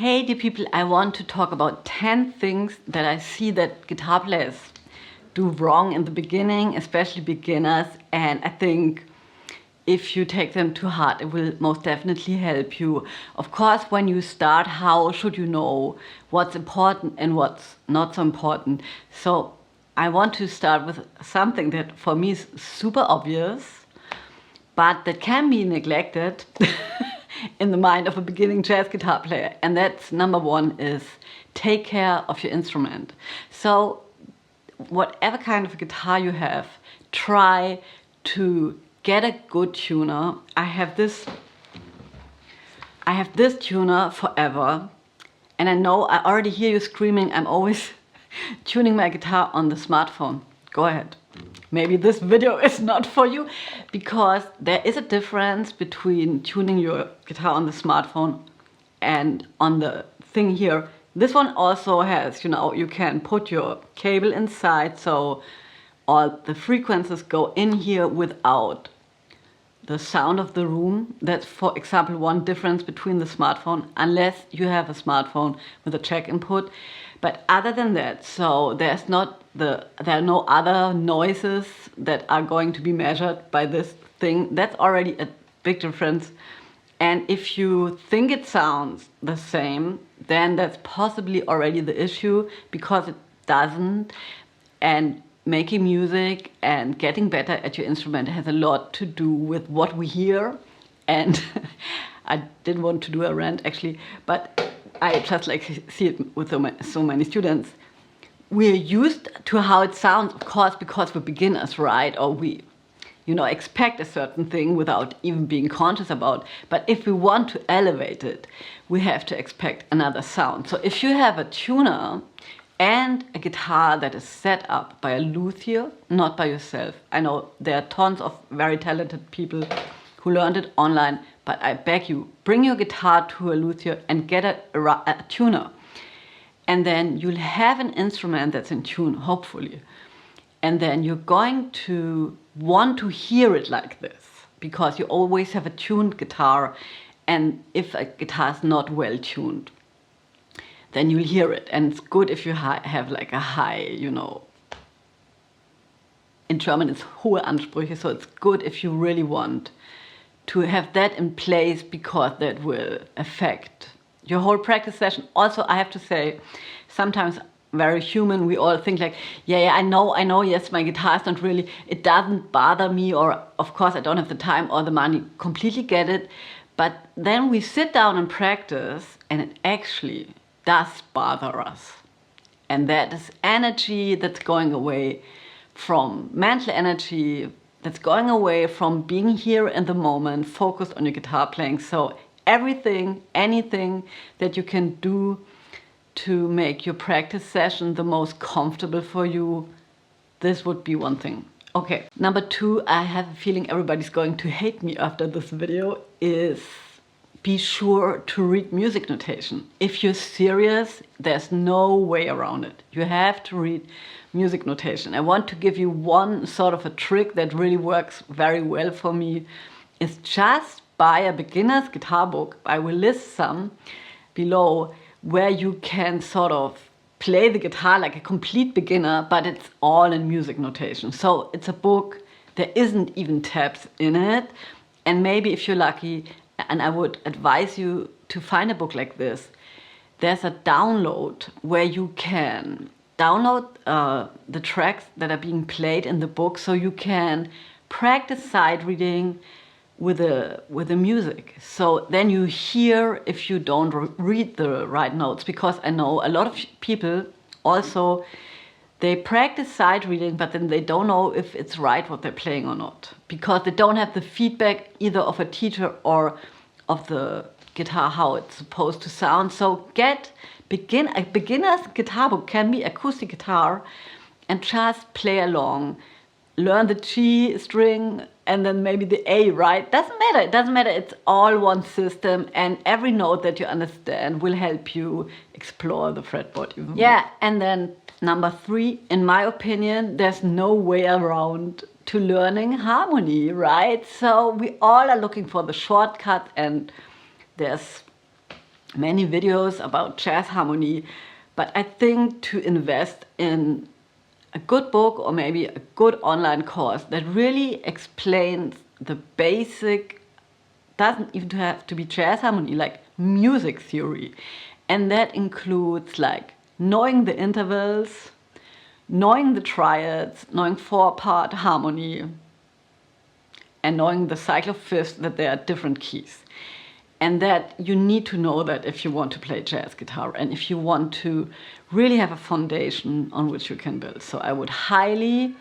Hey dear people, I want to talk about 10 things that I see that guitar players do wrong in the beginning, especially beginners, and I think if you take them to heart, it will most definitely help you. Of course, when you start, how should you know what's important and what's not so important? So I want to start with something that for me is super obvious, but that can be neglected in the mind of a beginning jazz guitar player. And that's number one is take care of your instrument. So whatever kind of guitar you have, try to get a good tuner. I have this tuner forever, and I know I already hear you screaming. I'm always tuning my guitar on the smartphone. Go ahead. Maybe this video is not for you, because there is a difference between tuning your guitar on the smartphone and on the thing here. This one also has, you can put your cable inside, so all the frequencies go in here without the sound of the room. That's, for example, one difference between the smartphone, unless you have a smartphone with a jack input. But other than that, so there are no other noises that are going to be measured by this thing. That's already a big difference. And if you think it sounds the same, then that's possibly already the issue, because it doesn't. And making music and getting better at your instrument has a lot to do with what we hear. And I didn't want to do a rant actually, but I just see it with so many students. We're used to how it sounds, of course, because we're beginners, right? Or we, expect a certain thing without even being conscious about. But if we want to elevate it, we have to expect another sound. So if you have a tuner and a guitar that is set up by a luthier, not by yourself. I know there are tons of very talented people who learned it online, but I beg you, bring your guitar to a luthier and get a tuner. And then you'll have an instrument that's in tune, hopefully. And then you're going to want to hear it like this, because you always have a tuned guitar. And if a guitar is not well tuned, then you'll hear it. And it's good if you have like a high, in German it's hohe Ansprüche, so it's good if you really want to have that in place, because that will affect your whole practice session. Also, I have to say, sometimes very human, we all think like, yeah, I know, yes, my guitar is not really, it doesn't bother me, or of course I don't have the time or the money, completely get it. But then we sit down and practice, and it actually does bother us. And that is energy that's going away from mental energy, that's going away from being here in the moment, focused on your guitar playing. So anything that you can do to make your practice session the most comfortable for you, this would be one thing. Okay, number two, I have a feeling everybody's going to hate me after this video, is be sure to read music notation. If you're serious, there's no way around it. You have to read music notation. I want to give you one sort of a trick that really works very well for me. Is just buy a beginner's guitar book. I will list some below, where you can sort of play the guitar like a complete beginner, but it's all in music notation. So it's a book, there isn't even tabs in it. And maybe if you're lucky, and I would advise you to find a book like this, there's a download where you can download the tracks that are being played in the book, so you can practice sight reading with the music. So then you hear if you don't read the right notes, because I know a lot of people also, they practice sight reading, but then they don't know if it's right what they're playing or not, because they don't have the feedback either of a teacher or of the guitar, how it's supposed to sound. So a beginner's guitar book, can be acoustic guitar, and just play along. Learn the G string and then maybe the A, right? Doesn't matter, it doesn't matter, it's all one system, and every note that you understand will help you explore the fretboard even more. Yeah, and then number three, in my opinion, there's no way around to learning harmony, right? So we all are looking for the shortcut, and there's many videos about jazz harmony, but I think to invest in a good book or maybe a good online course that really explains the basic, doesn't even have to be jazz harmony, like music theory. And that includes like knowing the intervals, knowing the triads, knowing 4-part harmony, and knowing the cycle of fifths, that there are different keys. And that you need to know that if you want to play jazz guitar and if you want to really have a foundation on which you can build. So I would highly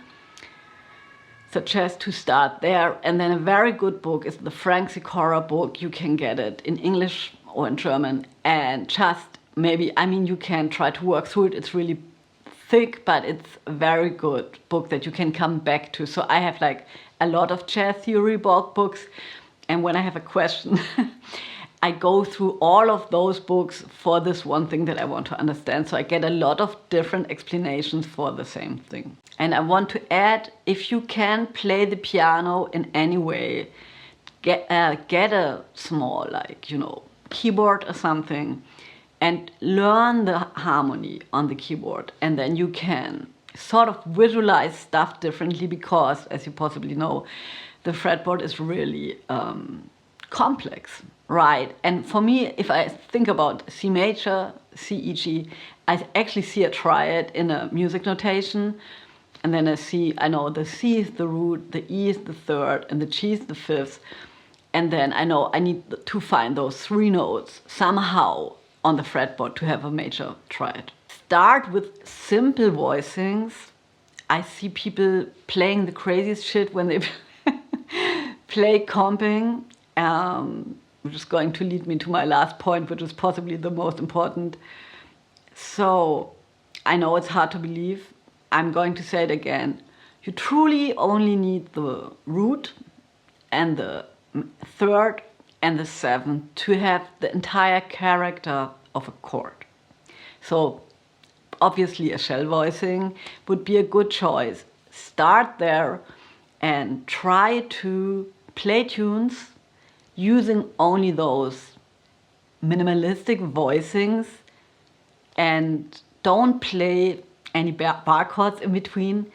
suggest to start there. And then a very good book is the Frank Sikora book. You can get it in English or in German, and just maybe, I mean, you can try to work through it. It's really thick, but it's a very good book that you can come back to. So I have like a lot of jazz theory books, and when I have a question, I go through all of those books for this one thing that I want to understand. So I get a lot of different explanations for the same thing. And I want to add, if you can play the piano in any way, get a small, like, you know, keyboard or something, and learn the harmony on the keyboard. And then you can sort of visualize stuff differently, because, as you possibly know, the fretboard is really complex, right? And for me, if I think about C major, C, E, G, I actually see a triad in a music notation. And then I know the C is the root, the E is the third, and the G is the fifth. And then I know I need to find those 3 notes somehow on the fretboard to have a major triad. Start with simple voicings. I see people playing the craziest shit when they play comping, which is going to lead me to my last point, which is possibly the most important. So I know it's hard to believe. I'm going to say it again. You truly only need the root and the third and the seventh to have the entire character of a chord. So obviously a shell voicing would be a good choice. Start there and try to play tunes using only those minimalistic voicings, and don't play any bar chords in between,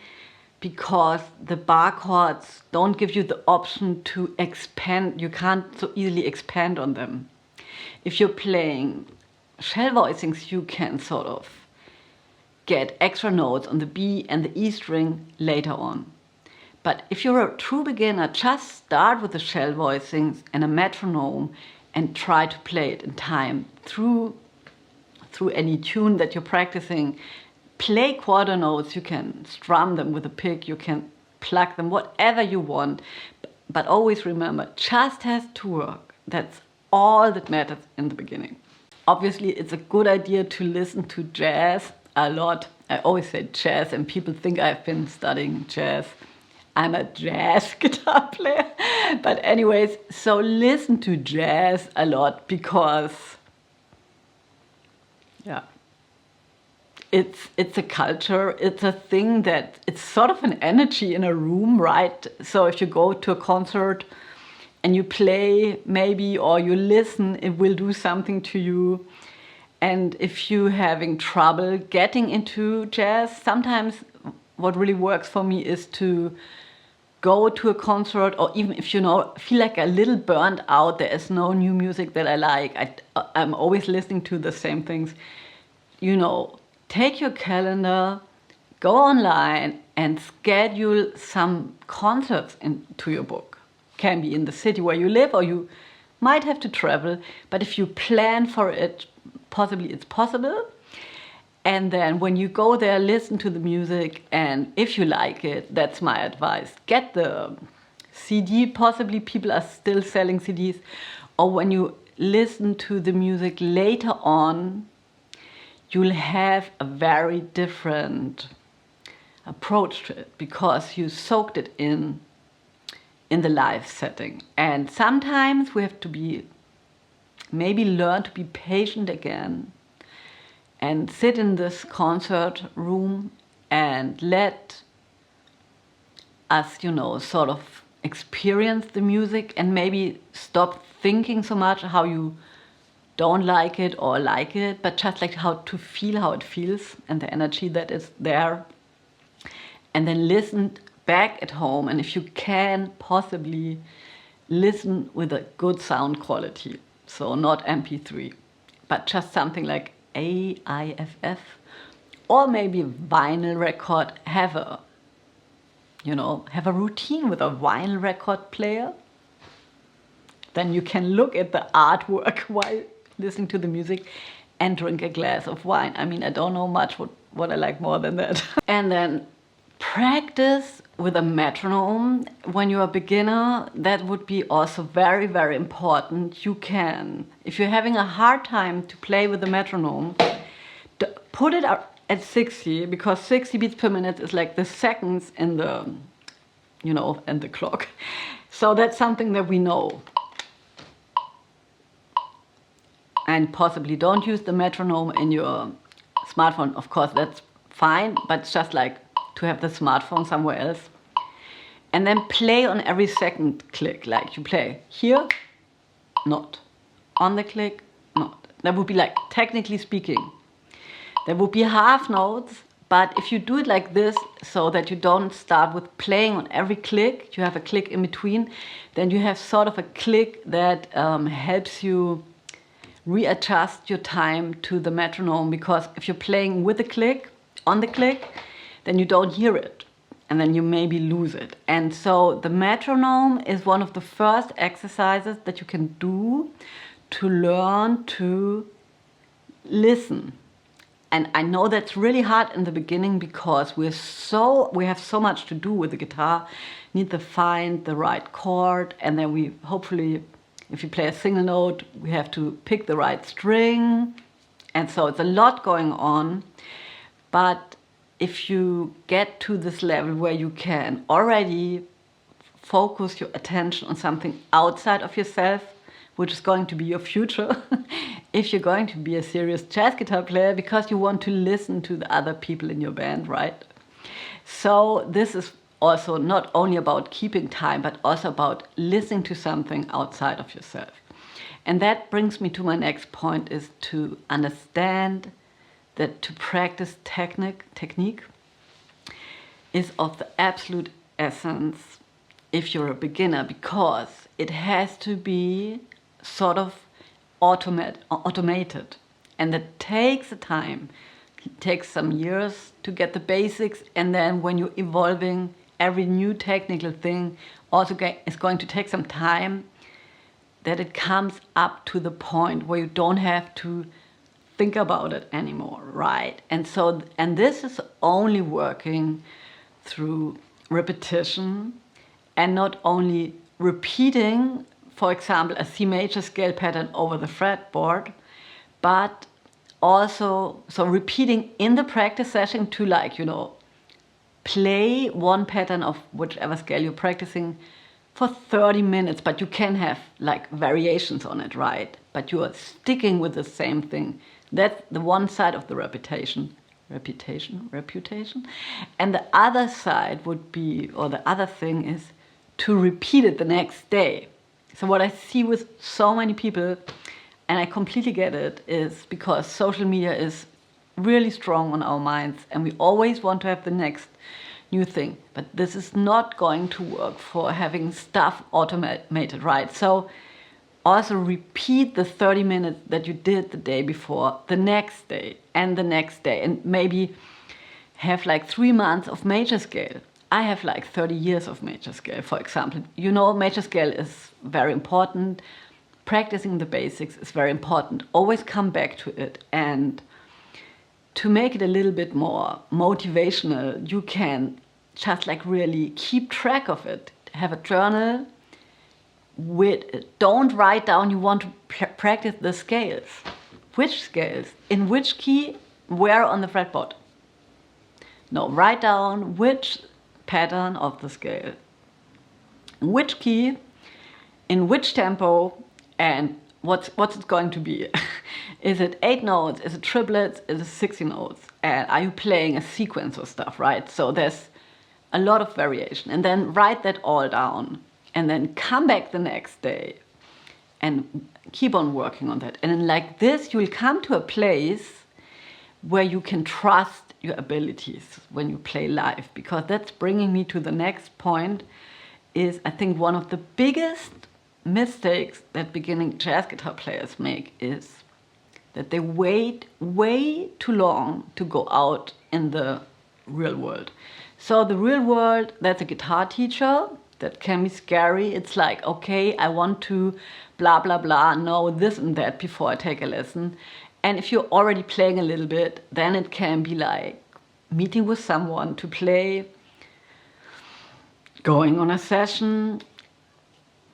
because the bar chords don't give you the option to expand. You can't so easily expand on them. If you're playing shell voicings, you can sort of get extra notes on the B and the E string later on. But if you're a true beginner, just start with the shell voicings and a metronome and try to play it in time through any tune that you're practicing. Play quarter notes, you can strum them with a pick, you can plug them, whatever you want. But always remember, just has to work. That's all that matters in the beginning. Obviously, it's a good idea to listen to jazz a lot. I always say jazz, and people think I've been studying jazz. I'm a jazz guitar player. But anyways, so listen to jazz a lot, because, yeah, it's a culture, it's a thing that, it's sort of an energy in a room, right? So if you go to a concert and you play maybe, or you listen, it will do something to you. And if you're having trouble getting into jazz, sometimes what really works for me is to go to a concert, or even if you know, feel like a little burnt out, there is no new music that I like, I'm always listening to the same things, you know, take your calendar, go online and schedule some concerts into your book. Can be in the city where you live, or you might have to travel, but if you plan for it, possibly it's possible. And then when you go there, listen to the music, and if you like it, that's my advice. Get the CD, possibly people are still selling CDs, or when you listen to the music later on, you'll have a very different approach to it, because you soaked it in the live setting. And sometimes we have to maybe learn to be patient again, and sit in this concert room and let us, you know, sort of experience the music, and maybe stop thinking so much how you don't like it or like it, but just like how to feel how it feels and the energy that is there. And then listen back at home, and if you can, possibly listen with a good sound quality. So not MP3, but just something like AIFF, or maybe vinyl record. Have a routine with a vinyl record player. Then you can look at the artwork while listening to the music and drink a glass of wine. I mean, I don't know much what I like more than that. And then practice with a metronome. When you're a beginner, that would be also very, very important. You can, if you're having a hard time to play with the metronome, put it at 60, because 60 beats per minute is like the seconds in the, in the clock. So that's something that we know. And possibly don't use the metronome in your smartphone. Of course, that's fine, but it's just like to have the smartphone somewhere else. And then play on every second click. Like you play here, not. On the click, not. That would be like, technically speaking, there would be half notes, but if you do it like this, so that you don't start with playing on every click, you have a click in between, then you have sort of a click that helps you readjust your time to the metronome, because if you're playing with the click, on the click, then you don't hear it, and then you maybe lose it. And so the metronome is one of the first exercises that you can do to learn to listen. And I know that's really hard in the beginning, because we have so much to do with the guitar, need to find the right chord, and then we hopefully, if you play a single note, we have to pick the right string. And so it's a lot going on. But if you get to this level where you can already focus your attention on something outside of yourself, which is going to be your future, if you're going to be a serious jazz guitar player, because you want to listen to the other people in your band, right? So this is also not only about keeping time, but also about listening to something outside of yourself. And that brings me to my next point, is to understand that to practice technique is of the absolute essence if you're a beginner, because it has to be sort of automated. And that takes a time. It takes some years to get the basics, and then when you're evolving, every new technical thing also is going to take some time, that it comes up to the point where you don't have to think about it anymore, right? And this is only working through repetition, and not only repeating, for example, a C major scale pattern over the fretboard, but also repeating in the practice session to play one pattern of whichever scale you're practicing for 30 minutes, but you can have like variations on it, right? But you are sticking with the same thing. That's the one side of the reputation. And the other side would be, or the other thing is, to repeat it the next day. So what I see with so many people, and I completely get it, is because social media is really strong on our minds, and we always want to have the next new thing. But this is not going to work for having stuff automated, right? So also repeat the 30 minutes that you did the day before, the next day, and the next day, and maybe have like 3 months of major scale. I have like 30 years of major scale, for example. Major scale is very important. Practicing the basics is very important. Always come back to it. And to make it a little bit more motivational, you can just like really keep track of it. Have a journal. Don't write down you want to practice the scales. Which scales? In which key? Where on the fretboard? No, write down which pattern of the scale, in which key, in which tempo, and what's it going to be. Is it 8 notes? Is it triplets? Is it 60 notes? And are you playing a sequence of stuff, right? So there's a lot of variation. And then write that all down, and then come back the next day and keep on working on that. And like this, you will come to a place where you can trust your abilities when you play live, because that's bringing me to the next point. Is I think one of the biggest mistakes that beginning jazz guitar players make is that they wait way too long to go out in the real world. So the real world, that's a guitar teacher. That can be scary. It's like, okay, I want to blah, blah, blah, know this and that before I take a lesson. And if you're already playing a little bit, then it can be like meeting with someone to play, going on a session,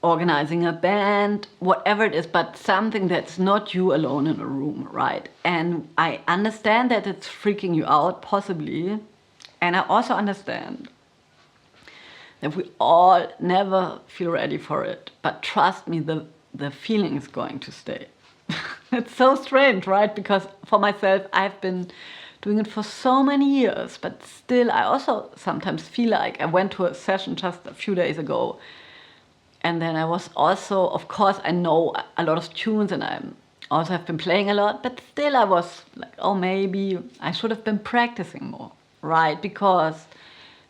organizing a band, whatever it is, but something that's not you alone in a room, right? And I understand that it's freaking you out, possibly. And I also understand that we all never feel ready for it. But trust me, the feeling is going to stay. It's so strange, right? Because for myself, I've been doing it for so many years, but still I also sometimes feel like I went to a session just a few days ago, and then I was also, of course, I know a lot of tunes and I also have been playing a lot, but still I was like, oh, maybe I should have been practicing more, right? Because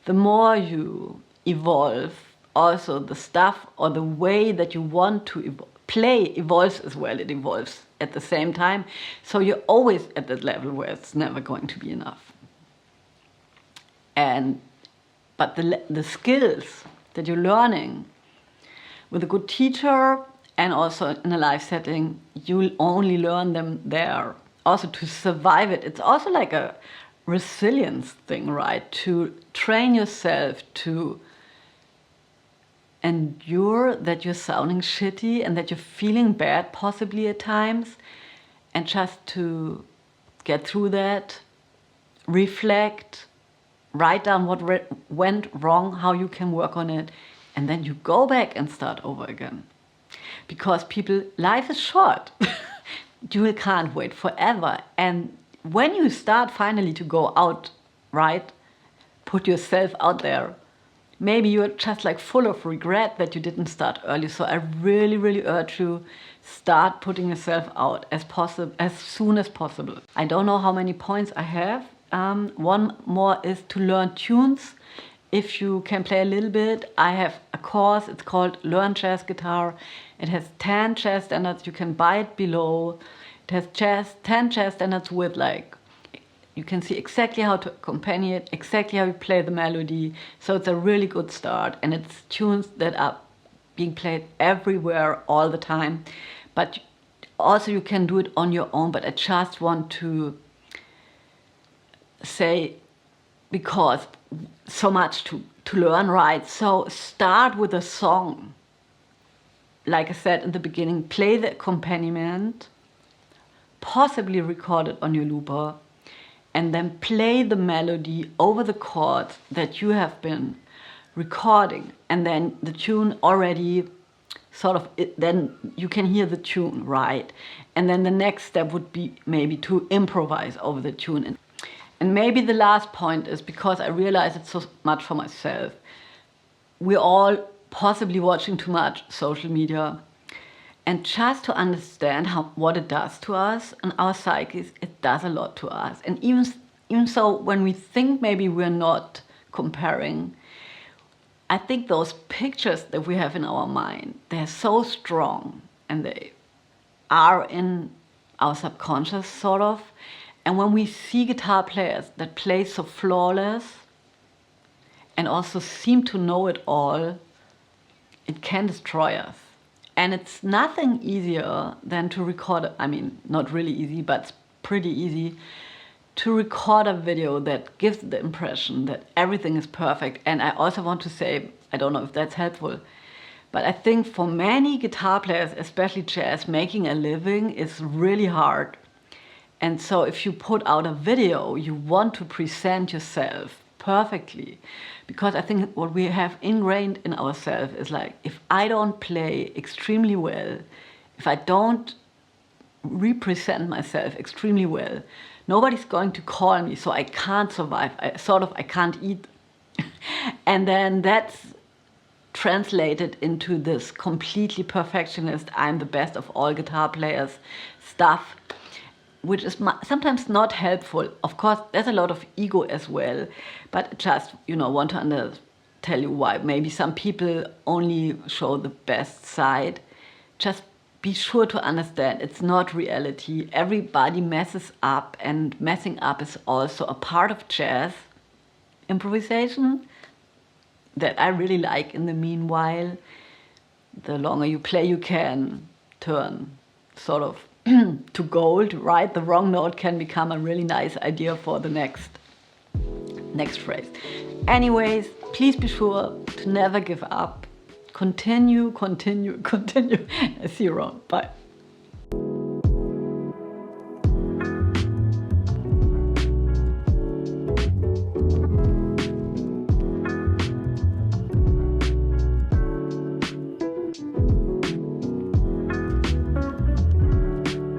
the more you evolve, also the stuff or the way that you want to play evolves as well. It evolves at the same time. So you're always at that level where it's never going to be enough. But the skills that you're learning with a good teacher and also in a live setting, you'll only learn them there. Also to survive it. It's also like a resilience thing, right? To train yourself to endure that you're sounding shitty and that you're feeling bad possibly at times, and just to get through that, reflect, write down what went wrong, how you can work on it, and then you go back and start over again. Because people, life is short. You can't wait forever. And when you start finally to go out, right, put yourself out there, maybe you're just like full of regret that you didn't start early. So I really, really urge you, start putting yourself out as soon as possible. I don't know how many points I have. One more is to learn tunes. If you can play a little bit, I have a course. It's called Learn Jazz Guitar. It has 10 jazz standards. You can buy it below. It has 10 jazz standards with like, you can see exactly how to accompany it, exactly how you play the melody. So it's a really good start. And it's tunes that are being played everywhere all the time. But also you can do it on your own. But I just want to say, because so much to learn, right? So start with a song. Like I said in the beginning, play the accompaniment, possibly record it on your looper, and then play the melody over the chords that you have been recording. And then the tune already sort of, then you can hear the tune, right? And then the next step would be maybe to improvise over the tune. And maybe the last point is, because I realize it so much for myself, we're all possibly watching too much social media. And just to understand what it does to us and our psyches, it does a lot to us. And even so, when we think maybe we're not comparing, I think those pictures that we have in our mind, they're so strong and they are in our subconscious, sort of. And when we see guitar players that play so flawless and also seem to know it all, it can destroy us. And it's nothing easier than to record, I mean, not really easy, but it's pretty easy to record a video that gives the impression that everything is perfect. And I also want to say, I don't know if that's helpful, but I think for many guitar players, especially jazz, making a living is really hard. And so if you put out a video, you want to present yourself perfectly. Because I think what we have ingrained in ourselves is like, if I don't play extremely well, if I don't represent myself extremely well, nobody's going to call me, so I can't survive. I can't eat. And then that's translated into this completely perfectionist, I'm the best of all guitar players stuff, which is sometimes not helpful. Of course, there's a lot of ego as well, but just, you know, want to tell you why maybe some people only show the best side. Just be sure to understand it's not reality. Everybody messes up, and messing up is also a part of jazz improvisation that I really like. In the meanwhile, the longer you play, you can turn sort of to gold, right? The wrong note can become a really nice idea for the next phrase. Anyways, please be sure to never give up. Continue. I see you around. Bye.